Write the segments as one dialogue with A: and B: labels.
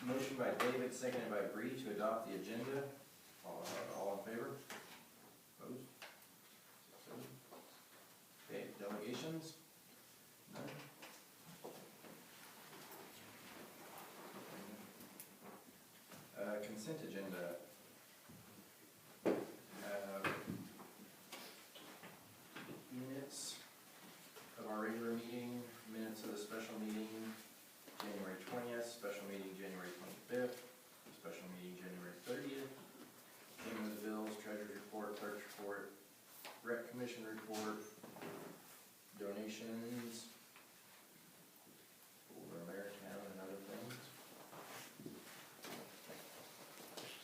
A: Motion by David, seconded by Bree to adopt the agenda. All in favor? Opposed? Okay, delegations? None. Consent agenda. Minutes of our regular meeting, minutes of the special meeting January 20th, special meeting January 25th, special meeting January 30th, payment of the bills, treasurer's report, clerk's report, rec commission report, donations for Ameritown and other things.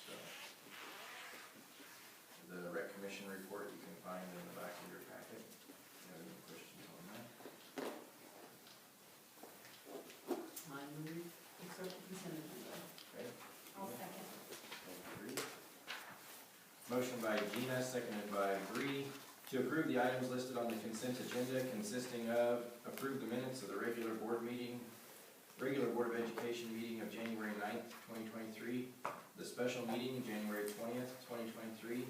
A: So, the rec commission report you can find in the back of your packet. If you have any questions on that.
B: I move accept the consent agenda.
A: Okay.
C: I'll second.
A: Motion by Gina, seconded by Bree, to approve the items listed on the consent agenda, consisting of approve the minutes of the regular Board of Education meeting of January 9th, 2023, the special meeting January 20th, 2023,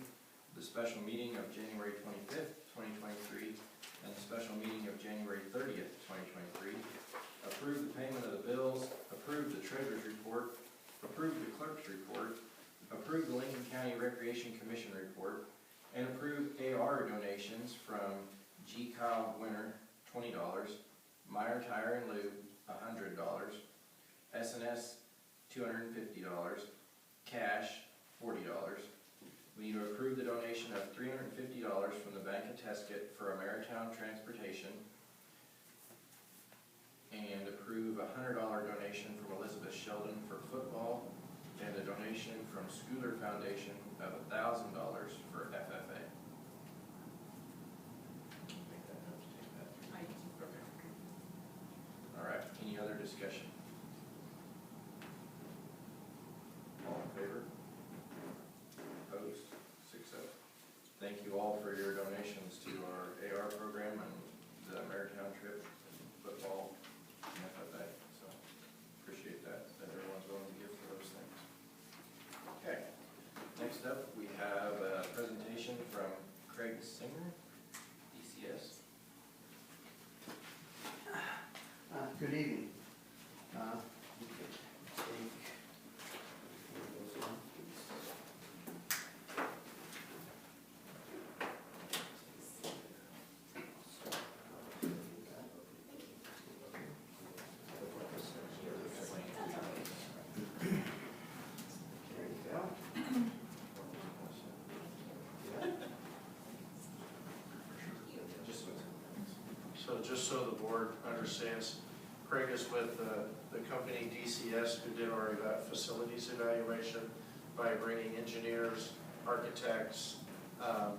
A: the special meeting of January 25th, 2023, and the special meeting of January 30th, 2023. Approve the payment of the bills, approve the treasurer's report, approve the clerk's report, approve the Lincoln County Recreation Commission report, and approve AR donations from G. Kyle Winter, $20, Meyer Tire and Lube, $100, SNS, $250, cash, $40. We need to approve the donation of $350 from the Bank of Tesket for Ameritown Transportation, and approve a $100 donation from Elizabeth Sheldon for football, and a donation from Schooler Foundation of $1,000 for FFA. Can you make that note to take that?
C: I do.
A: Okay. All right, any other discussion? All in favor? Opposed? 6-0. Thank you all for your donations to our AR program and the Ameritown trip, and football, and FFA. So appreciate that everyone's willing to give for those things. Okay, next up we have a presentation from Craig Singer, DCS.
D: Good evening.
E: So just so the board understands, Craig is with the company DCS, who did our facilities evaluation by bringing engineers, architects,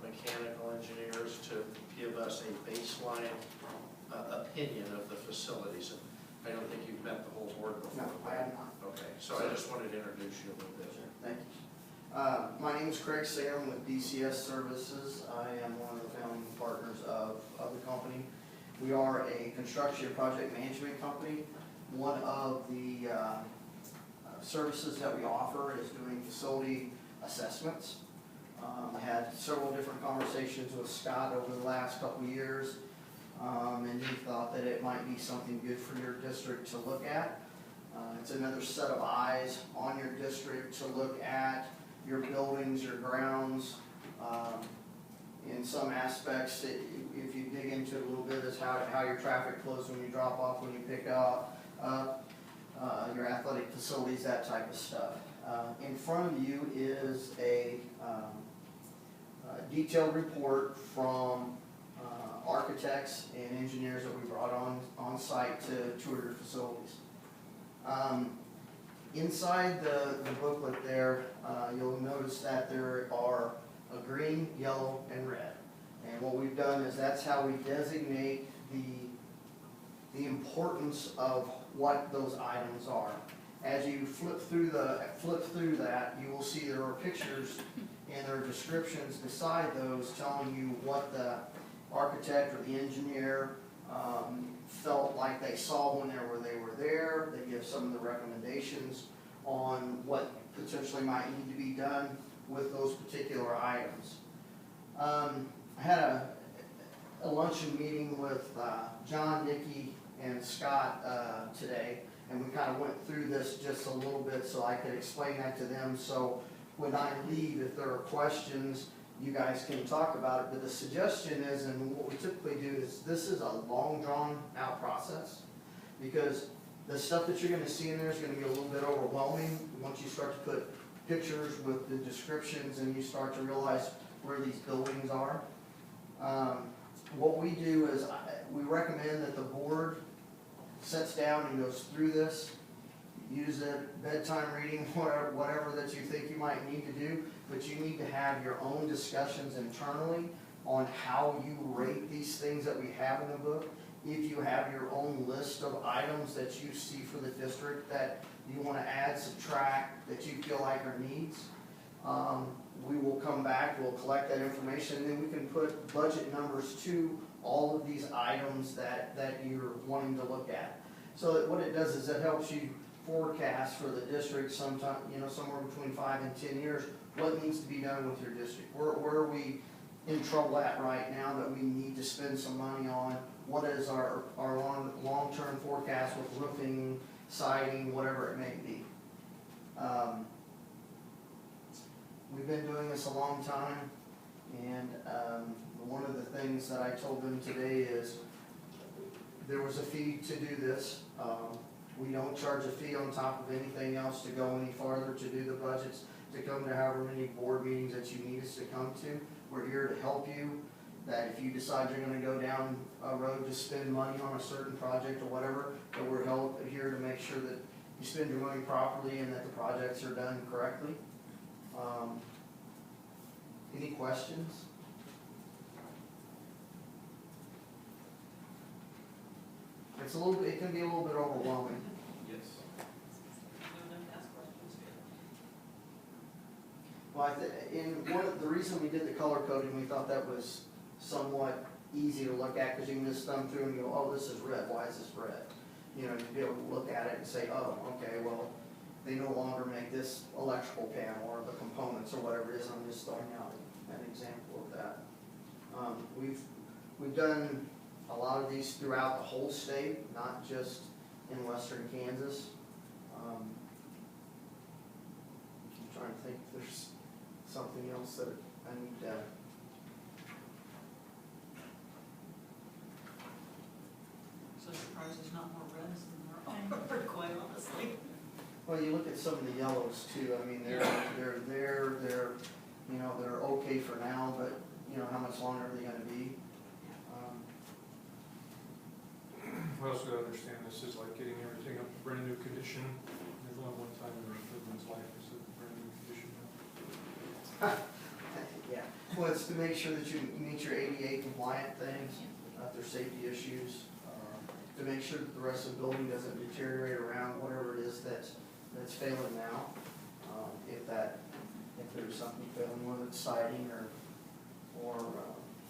E: mechanical engineers to give us a baseline opinion of the facilities. And I don't think you've met the whole board before.
D: No, I have not.
E: Okay, so I just wanted to introduce you a little bit.
D: Thank you. My name is Craig Singer. I'm with DCS Services. I am one of the founding partners of the company. We are a construction project management company. One of the services that we offer is doing facility assessments. I had several different conversations with Scott over the last couple of years, and he thought that it might be something good for your district to look at. It's another set of eyes on your district to look at your buildings, your grounds. In some aspects, if you dig into it a little bit, is how your traffic flows when you drop off, when you pick up, your athletic facilities, that type of stuff. In front of you is a detailed report from architects and engineers that we brought on site to tour your facilities. Inside the booklet there, you'll notice that there are a green, yellow, and red. And what we've done is that's how we designate the importance of what those items are. As you flip through that, you will see there are pictures and there are descriptions beside those telling you what the architect or the engineer felt like they saw when they were there. They give some of the recommendations on what potentially might need to be done with those particular items. I had a luncheon meeting with John, Nikki, and Scott today, and we kind of went through this just a little bit so I could explain that to them. So when I leave, if there are questions, you guys can talk about it. But the suggestion is, and what we typically do is, this is a long drawn out process, because the stuff that you're gonna see in there is gonna be a little bit overwhelming once you start to put pictures with the descriptions and you start to realize where these buildings are. What we do is, we recommend that the board sits down and goes through this, use it, bedtime reading, whatever that you think you might need to do, but you need to have your own discussions internally on how you rate these things that we have in the book. If you have your own list of items that you see for the district that you want to add, subtract, that you feel like are needs, we will come back, we'll collect that information, and then we can put budget numbers to all of these items that you're wanting to look at. So that what it does is it helps you forecast for the district sometime, somewhere between 5 and 10 years, what needs to be done with your district. Where are we in trouble at right now that we need to spend some money on? What is our long-term forecast with roofing, siding, whatever it may be? We've been doing this a long time, and one of the things that I told them today is there was a fee to do this. We don't charge a fee on top of anything else to go any farther, to do the budgets, to come to however many board meetings that you need us to come to. We're here to help you, that if you decide you're gonna go down a road to spend money on a certain project or whatever, that we're here to make sure that you spend your money properly and that the projects are done correctly. Any questions? It can be a little bit overwhelming.
A: Yes.
D: Well, the reason we did the color coding, we thought that was somewhat easy to look at, because you can just thumb through and go, oh, this is red, why is this red? You'd be able to look at it and say, oh, okay, well, they no longer make this electrical panel or the components or whatever it is. I'm just throwing out an example of that. We've done a lot of these throughout the whole state, not just in western Kansas. I'm trying to think if there's something else that I need to.
B: So surprised there's not more reds than there are, quite honestly.
D: Well, you look at some of the yellows too. I mean, they're okay for now, but how much longer are they going to be?
C: We also gotta understand this is like getting everything up to brand new condition. There's only one time in everyone's life is a brand new condition.
D: Yeah, well, it's to make sure that you meet your ADA compliant things, if there's safety issues, to make sure that the rest of the building doesn't deteriorate around whatever it is that's failing now. If there's something failing, whether it's siding or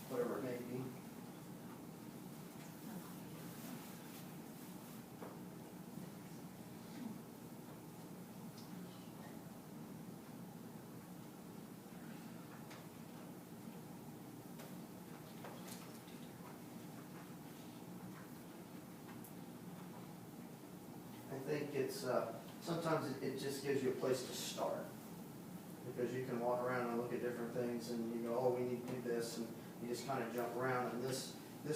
D: whatever it may be. I think it's, sometimes it just gives you a place to start. Because you can walk around and look at different things and you go, oh, we need to do this, and you just kind of jump around. And this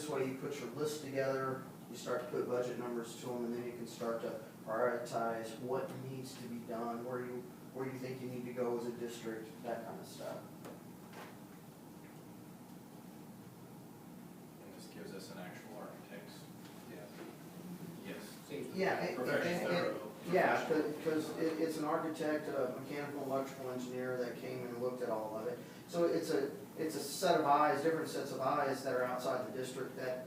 D: way you put your list together, you start to put budget numbers to them, and then you can start to prioritize what needs to be done, where you think you need to go as a district, that kind of stuff.
A: And this gives us an actual architect's. Yes.
D: Yeah,
A: Professional.
D: yeah, because it's an architect, a mechanical, electrical engineer that came and looked at all of it. So it's a set of eyes, different sets of eyes that are outside the district that,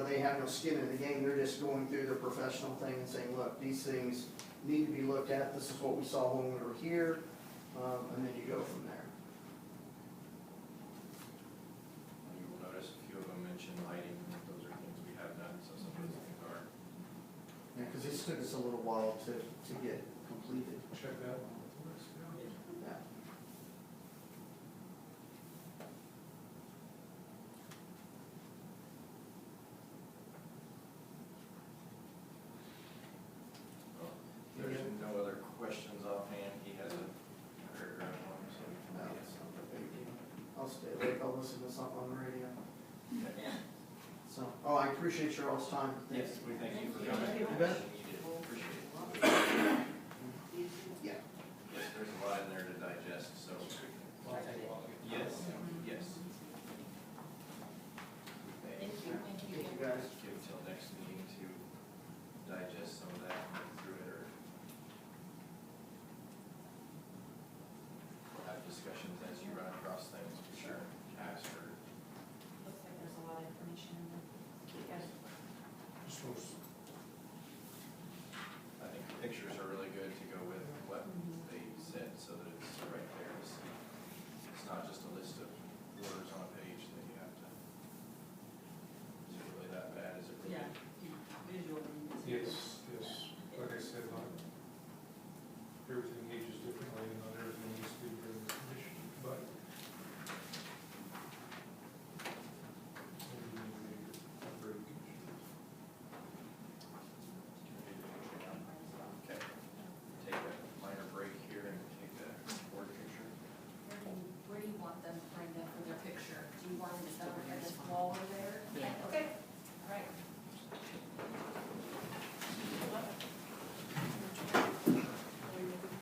D: they have no skin in the game. They're just going through their professional thing and saying, look, these things need to be looked at. This is what we saw when we were here, and then you go from there.
A: You will notice a few of them mention lighting, those are things we have done, so some of those things are.
D: Yeah, because this took us a little while to get completed.
C: Check
D: I'll stay awake, I'll listen to something on the radio.
A: Yeah.
D: So, oh, I appreciate your all's time.
A: Yes, we thank you for coming.
D: You bet.